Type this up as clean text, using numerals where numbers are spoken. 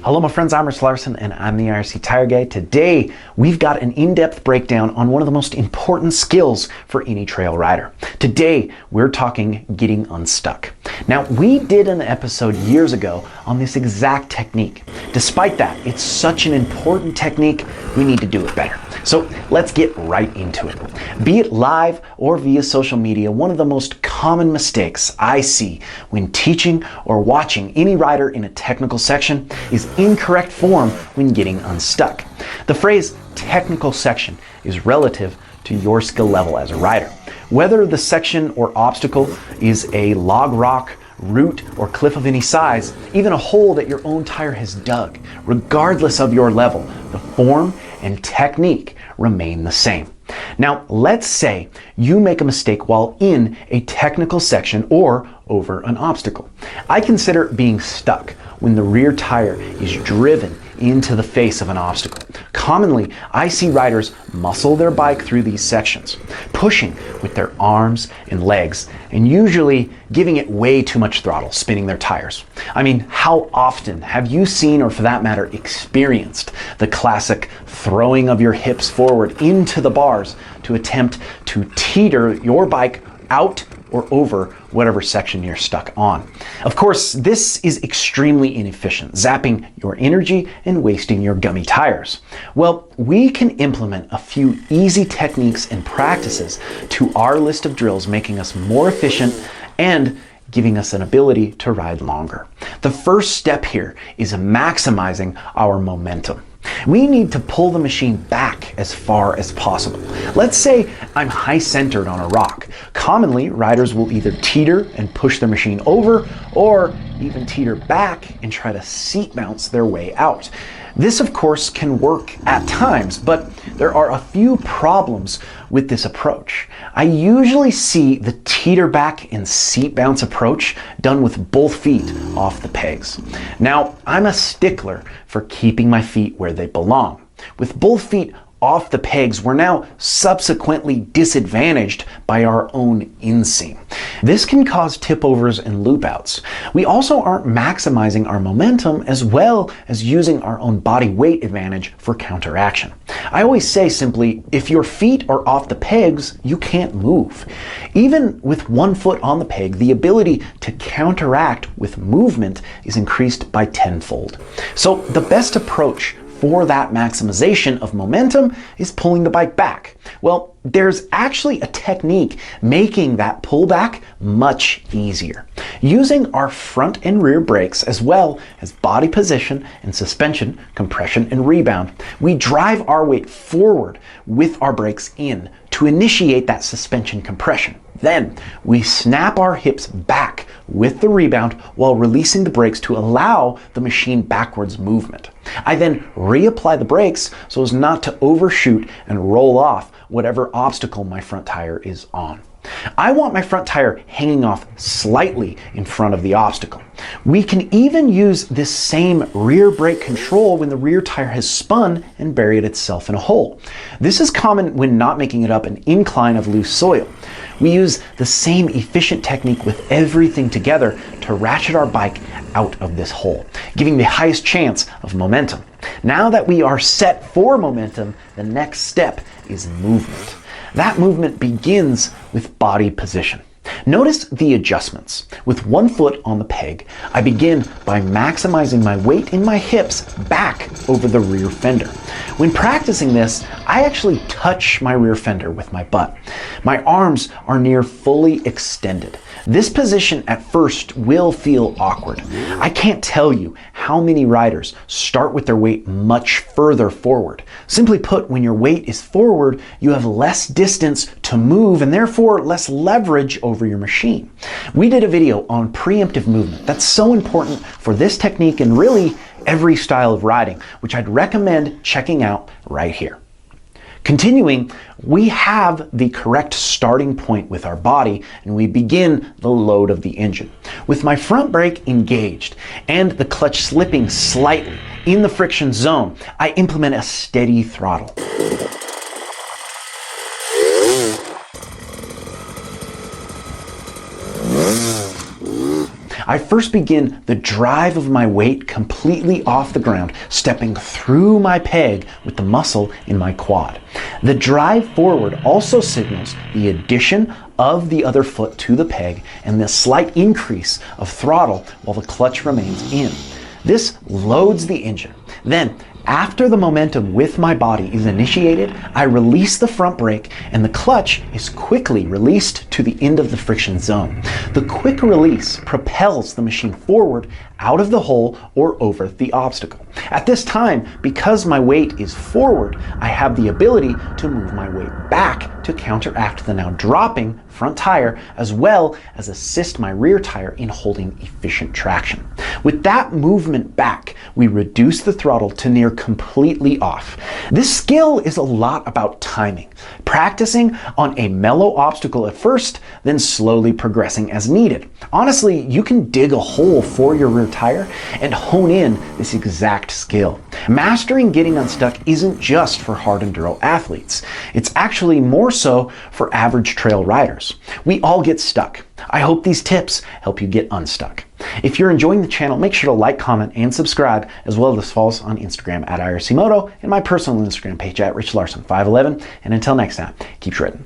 Hello my friends, I'm Russ Larson and I'm the IRC Tire Guy. Today we've got an in-depth breakdown on one of the most important skills for any trail rider. Today we're talking getting unstuck. Now we did an episode years ago on this exact technique. Despite that, it's such an important technique, we need to do it better. So let's get right into it. Be it live or via social media, one of the most common mistakes I see when teaching or watching any rider in a technical section is incorrect form when getting unstuck. The phrase technical section is relative to your skill level as a rider. Whether the section or obstacle is a log rock, root, or cliff of any size, even a hole that your own tire has dug, regardless of your level, the form and technique remain the same. Now, let's say you make a mistake while in a technical section or over an obstacle. I consider being stuck when the rear tire is driven into the face of an obstacle. Commonly, I see riders muscle their bike through these sections, pushing with their arms and legs, and usually giving it way too much throttle, spinning their tires. I mean, how often have you seen, or for that matter, experienced the classic throwing of your hips forward into the bars to attempt to teeter your bike out or over whatever section you're stuck on? Of course, this is extremely inefficient, zapping your energy and wasting your gummy tires. Well, we can implement a few easy techniques and practices to our list of drills, making us more efficient and giving us an ability to ride longer. The first step here is maximizing our momentum. We need to pull the machine back as far as possible. Let's say I'm high-centered on a rock. Commonly, riders will either teeter and push their machine over, or even teeter back and try to seat bounce their way out. This, of course, can work at times, but there are a few problems with this approach. I usually see the teeter back and seat bounce approach done with both feet off the pegs. Now, I'm a stickler for keeping my feet where they belong. With both feet off the pegs, we're now subsequently disadvantaged by our own inseam. This can cause tip overs and loop outs. We also aren't maximizing our momentum as well as using our own body weight advantage for counteraction. I always say simply, if your feet are off the pegs, you can't move. Even with one foot on the peg, the ability to counteract with movement is increased by tenfold. So the best approach for that maximization of momentum is pulling the bike back. Well, there's actually a technique making that pullback much easier. Using our front and rear brakes as well as body position and suspension, compression and rebound, we drive our weight forward with our brakes in to initiate that suspension compression. Then we snap our hips back with the rebound while releasing the brakes to allow the machine backwards movement. I then reapply the brakes so as not to overshoot and roll off whatever obstacle my front tire is on. I want my front tire hanging off slightly in front of the obstacle. We can even use this same rear brake control when the rear tire has spun and buried itself in a hole. This is common when not making it up an incline of loose soil. We use the same efficient technique with everything together to ratchet our bike out of this hole, giving the highest chance of momentum. Now that we are set for momentum, the next step is movement. That movement begins with body position. Notice the adjustments. With one foot on the peg, I begin by maximizing my weight in my hips back over the rear fender. When practicing this, I actually touch my rear fender with my butt. My arms are near fully extended. This position at first will feel awkward. I can't tell you how many riders start with their weight much further forward. Simply put, when your weight is forward, you have less distance to move and therefore less leverage over your machine. We did a video on preemptive movement that's so important for this technique and really every style of riding, which I'd recommend checking out right here. Continuing, we have the correct starting point with our body and we begin the load of the engine. With my front brake engaged and the clutch slipping slightly in the friction zone, I implement a steady throttle. I first begin the drive of my weight completely off the ground, stepping through my peg with the muscle in my quad. The drive forward also signals the addition of the other foot to the peg and the slight increase of throttle while the clutch remains in. This loads the engine. Then, after the momentum with my body is initiated, I release the front brake and the clutch is quickly released to the end of the friction zone. The quick release propels the machine forward out of the hole or over the obstacle. At this time, because my weight is forward, I have the ability to move my weight back to counteract the now dropping front tire, as well as assist my rear tire in holding efficient traction. With that movement back, we reduce the throttle to near completely off. This skill is a lot about timing, practicing on a mellow obstacle at first, then slowly progressing as needed. Honestly, you can dig a hole for your rear tire and hone in this exact skill. Mastering getting unstuck isn't just for hard enduro athletes. It's actually more so for average trail riders. We all get stuck. I hope these tips help you get unstuck. If you're enjoying the channel, make sure to like, comment, and subscribe, as well as follow us on Instagram at IRC Moto and my personal Instagram page at RichLarson511. And until next time, keep shredding.